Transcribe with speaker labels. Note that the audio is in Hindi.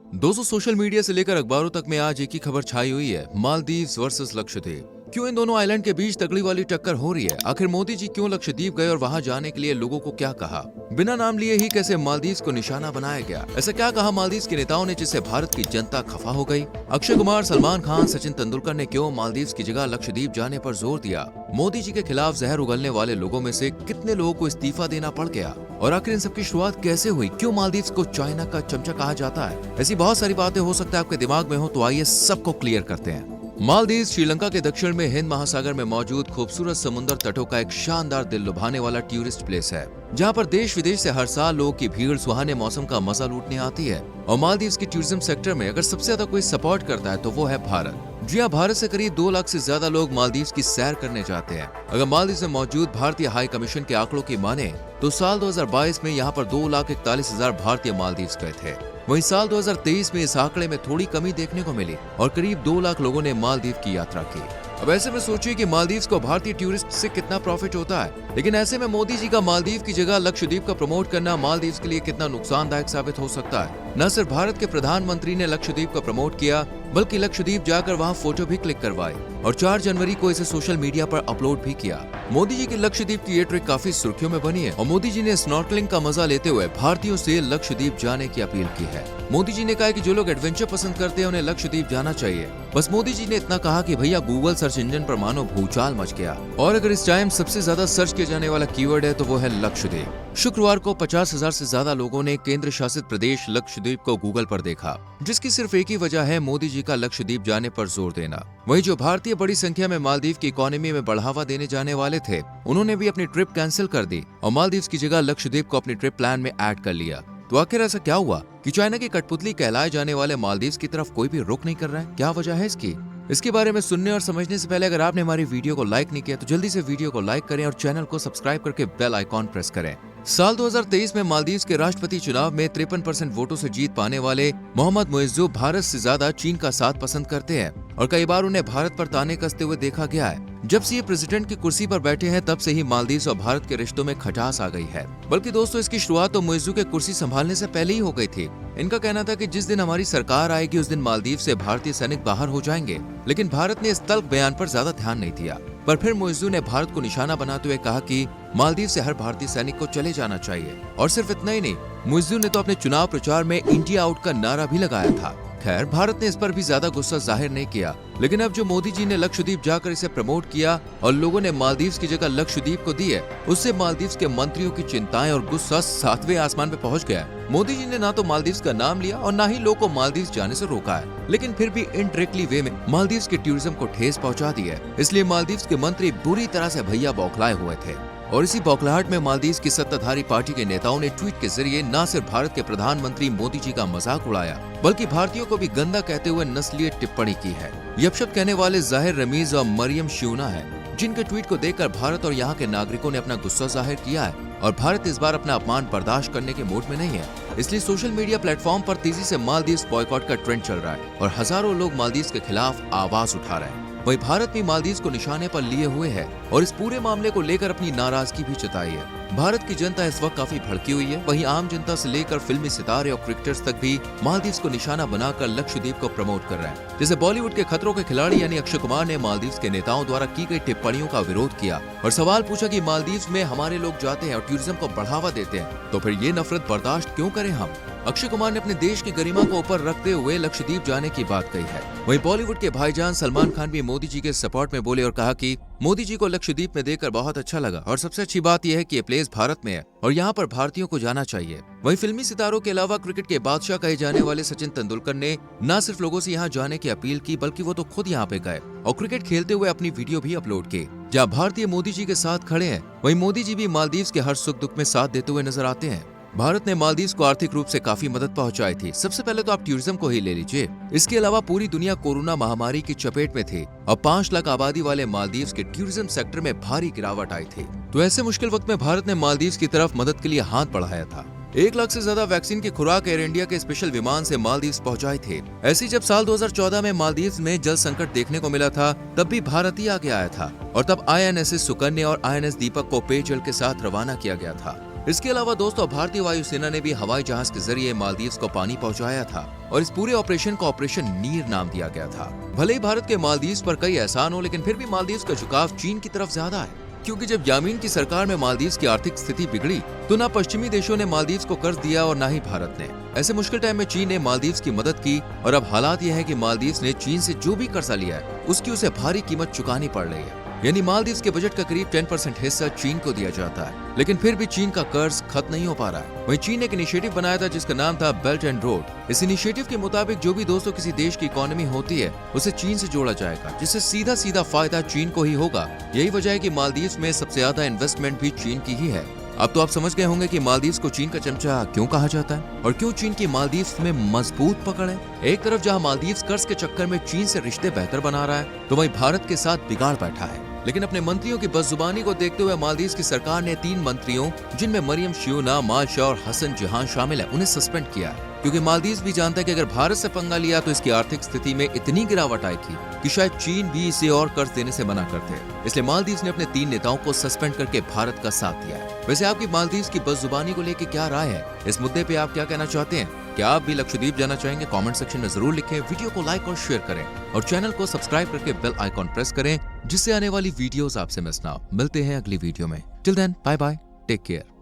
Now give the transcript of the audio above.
Speaker 1: दोस्तों, सोशल मीडिया से लेकर अखबारों तक में आज एक ही खबर छाई हुई है, मालदीव्स वर्सेस लक्षद्वीप। क्यों इन दोनों आइलैंड के बीच तगड़ी वाली टक्कर हो रही है? आखिर मोदी जी क्यों लक्षद्वीप गए और वहां जाने के लिए लोगों को क्या कहा? बिना नाम लिए ही कैसे मालदीव्स को निशाना बनाया गया? ऐसा क्या कहा मालदीव्स के नेताओं ने जिससे भारत की जनता खफा हो गई? अक्षय कुमार, सलमान खान, सचिन तेंदुलकर ने क्यों मालदीव्स की जगह लक्षद्वीप जाने पर जोर दिया? मोदी जी के खिलाफ जहर उगलने वाले लोगों में से कितने लोगों को इस्तीफा देना पड़ गया? और आखिर इन सबकी शुरुआत कैसे हुई? क्यों मालदीव्स को चाइना का चमचा कहा जाता है? ऐसी बहुत सारी बातें हो सकता है आपके दिमाग में हो, तो आइए सबको क्लियर करते हैं। मालदीव श्रीलंका के दक्षिण में हिंद महासागर में मौजूद खूबसूरत समुद्र तटों का एक शानदार दिल लुभाने वाला टूरिस्ट प्लेस है, जहां पर देश विदेश से हर साल लोगों की भीड़ सुहाने मौसम का मजा लूटने आती है। और मालदीव की टूरिज्म सेक्टर में अगर सबसे ज्यादा कोई सपोर्ट करता है तो वो है भारत। जी हाँ, भारत से करीब 2 लाख से ज्यादा लोग मालदीव की सैर करने जाते हैं। अगर मालदीव में मौजूद भारतीय हाई कमीशन के आंकड़ों की माने तो साल 2022 में यहाँ पर 2,41,000 भारतीय मालदीव गए थे। वहीं साल 2023 में इस आंकड़े में थोड़ी कमी देखने को मिली और करीब 2 लाख लोगों ने मालदीव की यात्रा की। अब ऐसे में सोचिए कि मालदीव को भारतीय टूरिस्ट से कितना प्रॉफिट होता है। लेकिन ऐसे में मोदी जी का मालदीव की जगह लक्षद्वीप का प्रमोट करना मालदीव के लिए कितना नुकसानदायक साबित हो सकता है। न सिर्फ भारत के प्रधानमंत्री ने लक्षद्वीप का प्रमोट किया, बल्कि लक्षद्वीप जाकर वहां फोटो भी क्लिक करवाई और 4 जनवरी को इसे सोशल मीडिया पर अपलोड भी किया। मोदी जी की लक्षद्वीप की ये ट्रिक काफी सुर्खियों में बनी है और मोदी जी ने स्नॉर्कलिंग का मजा लेते हुए भारतीयों से लक्षद्वीप जाने की अपील की है। मोदी जी ने कहा कि जो लोग एडवेंचर पसंद करते हैं उन्हें लक्षद्वीप जाना चाहिए। बस मोदी जी ने इतना कहा कि भैया गूगल सर्च इंजन पर मानो भूचाल मच गया। और अगर इस टाइम सबसे ज्यादा सर्च किया जाने वाला कीवर्ड है तो वो है लक्षद्वीप। शुक्रवार को 50,000 से ज्यादा लोगों ने केंद्र शासित प्रदेश लक्षद्वीप को गूगल पर देखा, जिसकी सिर्फ एक ही वजह है मोदी जी का लक्षद्वीप जाने पर जोर देना। वहीं जो भारतीय बड़ी संख्या में मालदीव की इकोनॉमी में बढ़ावा देने जाने वाले थे, उन्होंने भी अपनी ट्रिप कैंसिल कर दी और मालदीव की जगह लक्षद्वीप को अपनी ट्रिप प्लान में ऐड कर लिया। तो आखिर ऐसा क्या हुआ कि चाइना की कठपुतली कहलाए जाने वाले मालदीव की तरफ कोई भी रुख नहीं कर रहा है? क्या वजह है इसकी? इसके बारे में सुनने और समझने से पहले अगर आपने हमारी वीडियो को लाइक नहीं किया तो जल्दी से वीडियो को लाइक करें और चैनल को सब्सक्राइब करके बेल आइकॉन प्रेस करें। साल 2023 में मालदीव के राष्ट्रपति चुनाव में 53% वोटों से जीत पाने वाले मोहम्मद मुइज्जू भारत से ज्यादा चीन का साथ पसंद करते हैं और कई बार उन्हें भारत पर ताने कसते हुए देखा गया है। जब से ये प्रेसिडेंट की कुर्सी पर बैठे हैं तब से ही मालदीव और भारत के रिश्तों में खटास आ गई है। बल्कि दोस्तों, इसकी शुरुआत तो मुइज्जू के कुर्सी संभालने से पहले ही हो गई थी। इनका कहना था कि जिस दिन हमारी सरकार आएगी उस दिन मालदीव से भारतीय सैनिक बाहर हो जाएंगे, लेकिन भारत ने इस तल्ख बयान पर ज्यादा ध्यान नहीं दिया। पर फिर मुइज्जू ने भारत को निशाना बनाते हुए कहा कि मालदीव से हर भारतीय सैनिक को चले जाना चाहिए। और सिर्फ इतना ही नहीं, मुइज्जू ने तो अपने चुनाव प्रचार में इंडिया आउट का नारा भी लगाया था। खैर, भारत ने इस पर भी ज्यादा गुस्सा जाहिर नहीं किया। लेकिन अब जो मोदी जी ने लक्षद्वीप जाकर इसे प्रमोट किया और लोगों ने मालदीव की जगह लक्षद्वीप को दी है, उससे मालदीव के मंत्रियों की चिंताएं और गुस्सा 7वें आसमान पे पहुंच गया है। मोदी जी ने ना तो मालदीव का नाम लिया और ना ही लोगों को मालदीव जाने से रोका है, लेकिन फिर भी इनडायरेक्टली वे में मालदीव के टूरिज्म को ठेस पहुंचा दी है। इसलिए मालदीव के मंत्री बुरी तरह से भैया बौखलाए हुए थे। और इसी बौखलाहट में मालदीव की सत्ताधारी पार्टी के नेताओं ने ट्वीट के जरिए न सिर्फ भारत के प्रधानमंत्री मोदी जी का मजाक उड़ाया, बल्कि भारतीयों को भी गंदा कहते हुए नस्लीय टिप्पणी की है। ये अपशब्द कहने वाले जाहिर रमीज और मरियम शिवना है, जिनके ट्वीट को देखकर भारत और यहाँ के नागरिकों ने अपना गुस्सा जाहिर किया है। और भारत इस बार अपना अपमान बर्दाश्त करने के मूड में नहीं है, इसलिए सोशल मीडिया प्लेटफॉर्म पर तेजी से मालदीव बॉयकॉट का ट्रेंड चल रहा है और हजारों लोग मालदीव के खिलाफ आवाज उठा रहे हैं। वहीं भारत भी मालदीव को निशाने पर लिए हुए है और इस पूरे मामले को लेकर अपनी नाराजगी भी जताई है। भारत की जनता इस वक्त काफी भड़की हुई है। वहीं आम जनता से लेकर फिल्मी सितारे और क्रिकेटर्स तक भी मालदीव को निशाना बनाकर लक्षद्वीप को प्रमोट कर रहे हैं। जैसे बॉलीवुड के खतरों के खिलाड़ी यानी अक्षय कुमार ने मालदीव के नेताओं द्वारा की गई टिप्पणियों का विरोध किया और सवाल पूछा कि मालदीव में हमारे लोग जाते हैं और टूरिज्म को बढ़ावा देते हैं, तो फिर ये नफरत बर्दाश्त क्यों करें हम? अक्षय कुमार ने अपने देश की गरिमा को ऊपर रखते हुए लक्षद्वीप जाने की बात कही है। वहीं बॉलीवुड के भाईजान सलमान खान भी मोदी जी के सपोर्ट में बोले और कहा कि मोदी जी को लक्षद्वीप में देखकर बहुत अच्छा लगा और सबसे अच्छी बात यह है कि ये प्लेस भारत में है और यहाँ पर भारतीयों को जाना चाहिए। वहीं फिल्मी सितारों के अलावा क्रिकेट के बादशाह कहे जाने वाले सचिन तेंदुलकर ने न सिर्फ लोगों से यहाँ जाने की अपील की, बल्कि वो तो खुद यहाँ पे गए और क्रिकेट खेलते हुए अपनी वीडियो भी अपलोड की, जहाँ भारतीय मोदी जी के साथ खड़े हैं। वहीं मोदी जी भी मालदीव के हर सुख दुख में साथ देते हुए नजर आते हैं। भारत ने मालदीव को आर्थिक रूप से काफी मदद पहुंचाई थी। सबसे पहले तो आप टूरिज्म को ही ले लीजिए। इसके अलावा पूरी दुनिया कोरोना महामारी की चपेट में थी और 5 लाख आबादी वाले मालदीव के टूरिज्म सेक्टर में भारी गिरावट आई थी। तो ऐसे मुश्किल वक्त में भारत ने मालदीव की तरफ मदद के लिए हाथ बढ़ाया था। 1 लाख से ज्यादा वैक्सीन की खुराक एयर इंडिया के स्पेशल विमान से मालदीव पहुंचाई थी। ऐसी जब साल 2014 में मालदीव में जल संकट देखने को मिला था, तब भी भारत ही आगे आया था और तब INSS सुकन्या और INS दीपक को पेयजल के साथ रवाना किया गया था। इसके अलावा दोस्तों भारतीय वायुसेना ने भी हवाई जहाज के जरिए मालदीव्स को पानी पहुंचाया था और इस पूरे ऑपरेशन को ऑपरेशन नीर नाम दिया गया था। भले ही भारत के मालदीव्स पर कई एहसान हो, लेकिन फिर भी मालदीव्स का झुकाव चीन की तरफ ज्यादा है, क्योंकि जब यामीन की सरकार में मालदीव्स की आर्थिक स्थिति बिगड़ी तो ना पश्चिमी देशों ने मालदीव्स को कर्ज दिया और ना ही भारत ने। ऐसे मुश्किल टाइम में चीन ने मालदीव्स की मदद की और अब हालात यह है कि मालदीव्स ने चीन से जो भी कर्जा लिया है उसकी उसे भारी कीमत चुकानी पड़ रही है। यानी मालदीव्स के बजट का करीब 10% हिस्सा चीन को दिया जाता है, लेकिन फिर भी चीन का कर्ज खत्म नहीं हो पा रहा है। वहीं चीन ने एक इनिशिएटिव बनाया था जिसका नाम था बेल्ट एंड रोड। इस इनिशिएटिव के मुताबिक जो भी दोस्तों किसी देश की इकोनॉमी होती है उसे चीन से जोड़ा जाएगा, जिससे सीधा सीधा फायदा चीन को ही होगा। यही वजह है कि मालदीव्स में सबसे ज्यादा इन्वेस्टमेंट भी चीन की ही है। अब तो आप समझ गए होंगे कि मालदीव्स को चीन का चमचा क्यों कहा जाता है और क्यों चीन की मालदीव्स में मजबूत पकड़ है। एक तरफ जहां मालदीव्स कर्ज के चक्कर में चीन से रिश्ते बेहतर बना रहा है, तो वहीं भारत के साथ बिगाड़ बैठा है। लेकिन अपने मंत्रियों की बदजुबानी को देखते हुए मालदीव्स की सरकार ने 3 मंत्रियों, जिनमें मरियम शियोना, मालशाह और हसन जहान शामिल है, उन्हें सस्पेंड किया है, क्योंकि मालदीव्स भी जानता है कि अगर भारत से पंगा लिया तो इसकी आर्थिक स्थिति में इतनी गिरावट आएगी कि शायद चीन भी इसे और कर्ज देने से मना करते। इसलिए मालदीव्स ने अपने 3 नेताओं को सस्पेंड करके भारत का साथ दिया है। वैसे आपकी मालदीव्स की बदजुबानी को लेकर क्या राय है? इस मुद्दे पे आप क्या कहना चाहते हैं? क्या आप भी लक्षद्वीप जाना चाहेंगे? कमेंट सेक्शन में जरूर लिखें। वीडियो को लाइक और शेयर करें और चैनल को सब्सक्राइब करके बेल आइकॉन प्रेस करें, जिससे आने वाली वीडियोस आपसे मिस ना हो। मिलते हैं अगली वीडियो में। Till then bye bye, take care.